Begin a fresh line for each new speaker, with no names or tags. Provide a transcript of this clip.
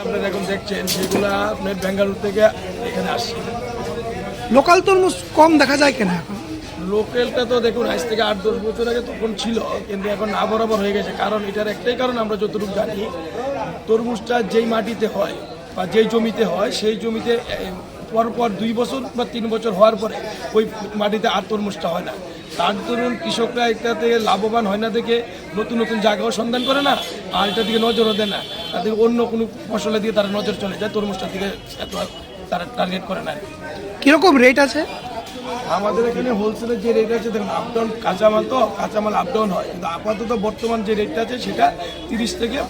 আপনারা এখন দেখছেন সেগুলো আপনার বেঙ্গালুরু থেকে এখানে আসছে।
লোকাল তরমুজ কম দেখা যায় কেন এখন?
লোকালটা তো দেখুন আজ থেকে 8-10 বছর আগে তখন ছিল, কিন্তু এখন না বরাবর হয়ে গেছে। কারণ এটার একটাই কারণ, আমরা যতটুকু জানি তরমুজটা যেই মাটিতে হয় বা যেই জমিতে হয় সেই জমিতে পরপর 2 বছর বা 3 বছর হওয়ার পরে ওই মাটিতে আর তরমুজটা হয় না। তার দরুন কৃষকরা এটাতে লাভবান হয় না দেখে নতুন নতুন জায়গাও সন্ধান করে না, আর এটার দিকে নজরও দেয় না। তাদের অন্য কোনো ফসলের দিকে তারা নজর চলে যায়, তরমুজটার দিকে এত তারা টার্গেট করে না।
কিরকম রেট আছে?
আমাদের এখানে হোলসেলের যে রেট আছে দেখুন, আপডাউন কাঁচামাল, তো কাঁচামাল আপডাউন হয়, কিন্তু আপাতত বর্তমান যে রেটটা আছে সেটা 30 থেকে